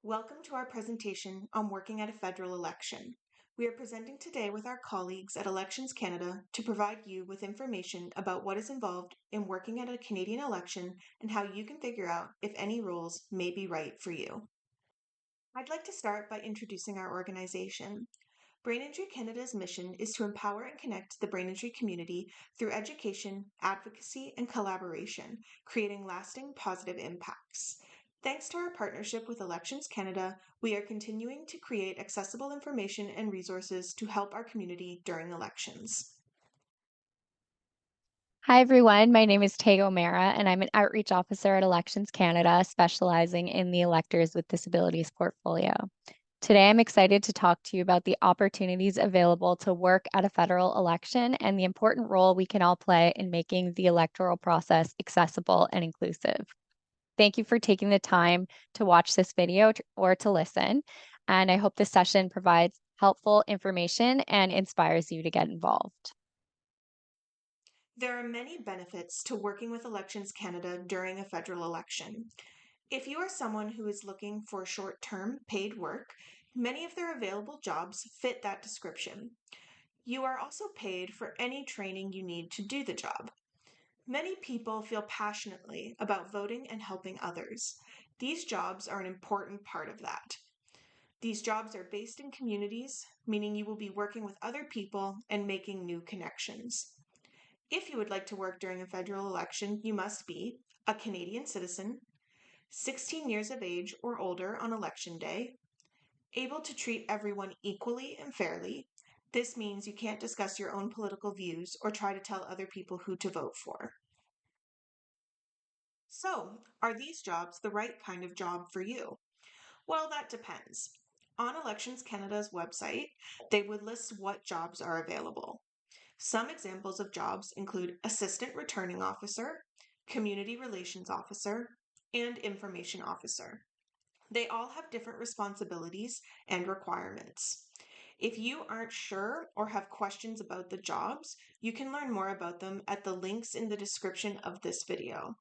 Welcome to our presentation on working at a federal election. We are presenting today with our colleagues at Elections Canada to provide you with information about what is involved in working at a Canadian election and how you can figure out if any roles may be right for you. I'd like to start by introducing our organization. Brain Injury Canada's mission is to empower and connect the brain injury community through education, advocacy, and collaboration, creating lasting positive impacts. Thanks to our partnership with Elections Canada, we are continuing to create accessible information and resources to help our community during elections. Hi, everyone. My name is Tay O'Mara, and I'm an outreach officer at Elections Canada, specializing in the Electors with Disabilities portfolio. Today, I'm excited to talk to you about the opportunities available to work at a federal election and the important role we can all play in making the electoral process accessible and inclusive. Thank you for taking the time to watch this video or to listen, and I hope this session provides helpful information and inspires you to get involved. There are many benefits to working with Elections Canada during a federal election. If you are someone who is looking for short-term paid work, many of their available jobs fit that description. You are also paid for any training you need to do the job. Many people feel passionately about voting and helping others. These jobs are an important part of that. These jobs are based in communities, meaning you will be working with other people and making new connections. If you would like to work during a federal election, you must be a Canadian citizen, 16 years of age or older on election day, able to treat everyone equally and fairly. This means you can't discuss your own political views or try to tell other people who to vote for. So, are these jobs the right kind of job for you? Well, that depends. On Elections Canada's website, they would list what jobs are available. Some examples of jobs include Assistant Returning Officer, Community Relations Officer, and Information Officer. They all have different responsibilities and requirements. If you aren't sure or have questions about the jobs, you can learn more about them at the links in the description of this video.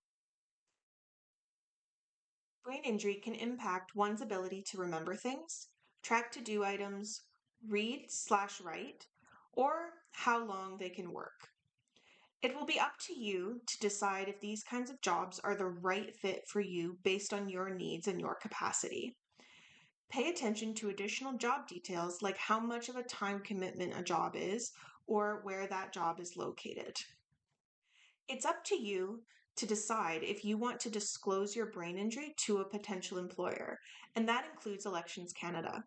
Brain injury can impact one's ability to remember things, track to-do items, read/write, or how long they can work. It will be up to you to decide if these kinds of jobs are the right fit for you based on your needs and your capacity. Pay attention to additional job details like how much of a time commitment a job is or where that job is located. It's up to you to decide if you want to disclose your brain injury to a potential employer, and that includes Elections Canada.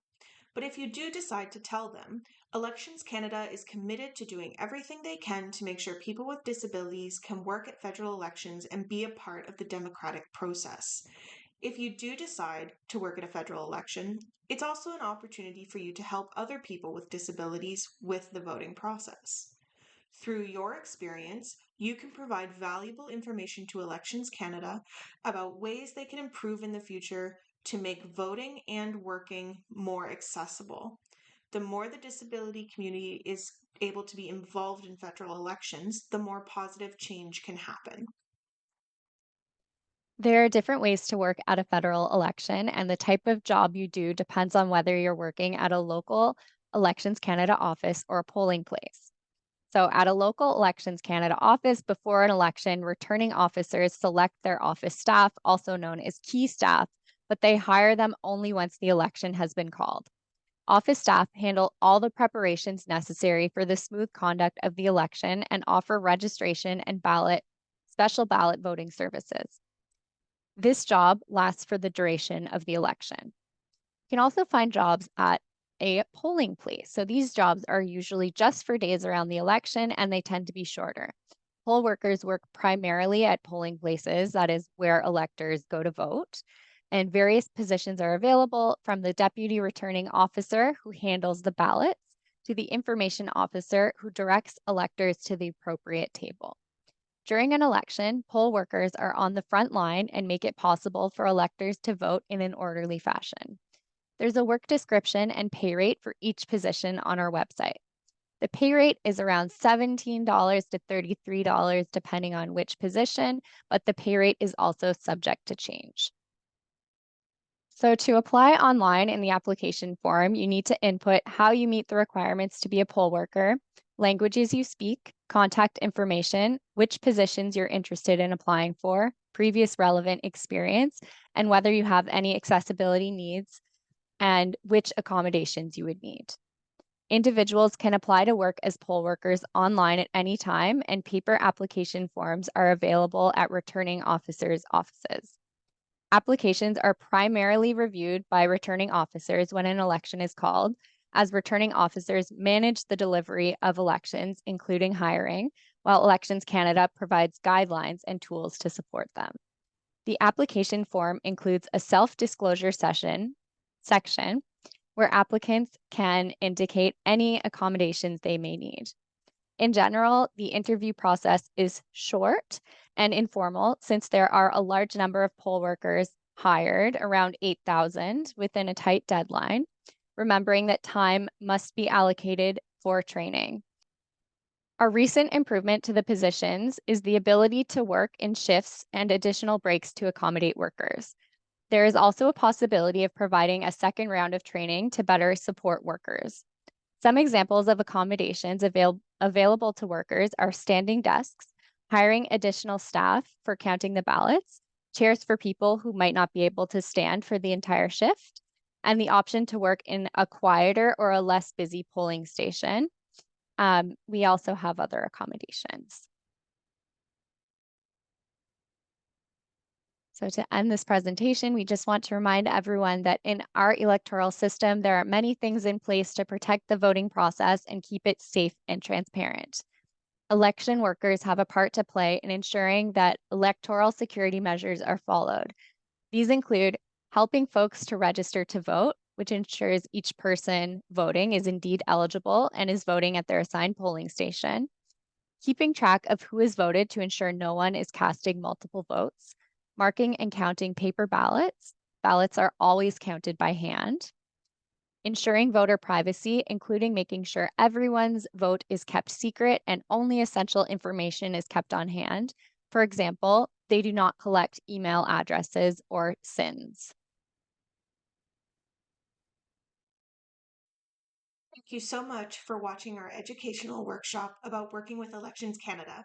But if you do decide to tell them, Elections Canada is committed to doing everything they can to make sure people with disabilities can work at federal elections and be a part of the democratic process. If you do decide to work at a federal election, it's also an opportunity for you to help other people with disabilities with the voting process. Through your experience, you can provide valuable information to Elections Canada about ways they can improve in the future to make voting and working more accessible. The more the disability community is able to be involved in federal elections, the more positive change can happen. There are different ways to work at a federal election, and the type of job you do depends on whether you're working at a local Elections Canada office or a polling place. So, at a local Elections Canada office before an election, returning officers select their office staff, also known as key staff, but they hire them only once the election has been called. Office staff handle all the preparations necessary for the smooth conduct of the election and offer registration and special ballot voting services. This job lasts for the duration of the election. You can also find jobs at a polling place. So these jobs are usually just for days around the election and they tend to be shorter. Poll workers work primarily at polling places, that is where electors go to vote. And various positions are available from the deputy returning officer who handles the ballots to the information officer who directs electors to the appropriate table. During an election, poll workers are on the front line and make it possible for electors to vote in an orderly fashion. There's a work description and pay rate for each position on our website. The pay rate is around $17 to $33 depending on which position, but the pay rate is also subject to change. So to apply online in the application form, you need to input how you meet the requirements to be a poll worker, languages you speak, contact information, which positions you're interested in applying for, previous relevant experience, and whether you have any accessibility needs and which accommodations you would need. Individuals can apply to work as poll workers online at any time, and paper application forms are available at returning officers' offices. Applications are primarily reviewed by returning officers when an election is called, as returning officers manage the delivery of elections, including hiring, while Elections Canada provides guidelines and tools to support them. The application form includes a self-disclosure section where applicants can indicate any accommodations they may need. In general, the interview process is short and informal since there are a large number of poll workers hired, around 8,000, within a tight deadline, remembering that time must be allocated for training. Our recent improvement to the positions is the ability to work in shifts and additional breaks to accommodate workers. There is also a possibility of providing a second round of training to better support workers. Some examples of accommodations available to workers are standing desks, hiring additional staff for counting the ballots, chairs for people who might not be able to stand for the entire shift, and the option to work in a quieter or a less busy polling station. We also have other accommodations. So to end this presentation, we just want to remind everyone that in our electoral system, there are many things in place to protect the voting process and keep it safe and transparent. Election workers have a part to play in ensuring that electoral security measures are followed. These include helping folks to register to vote, which ensures each person voting is indeed eligible and is voting at their assigned polling station, keeping track of who has voted to ensure no one is casting multiple votes, marking and counting paper ballots. Ballots are always counted by hand. Ensuring voter privacy, including making sure everyone's vote is kept secret and only essential information is kept on hand. For example, they do not collect email addresses or SINs. Thank you so much for watching our educational workshop about working with Elections Canada.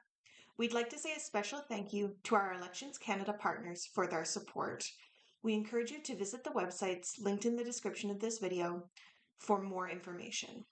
We'd like to say a special thank you to our Elections Canada partners for their support. We encourage you to visit the websites linked in the description of this video for more information.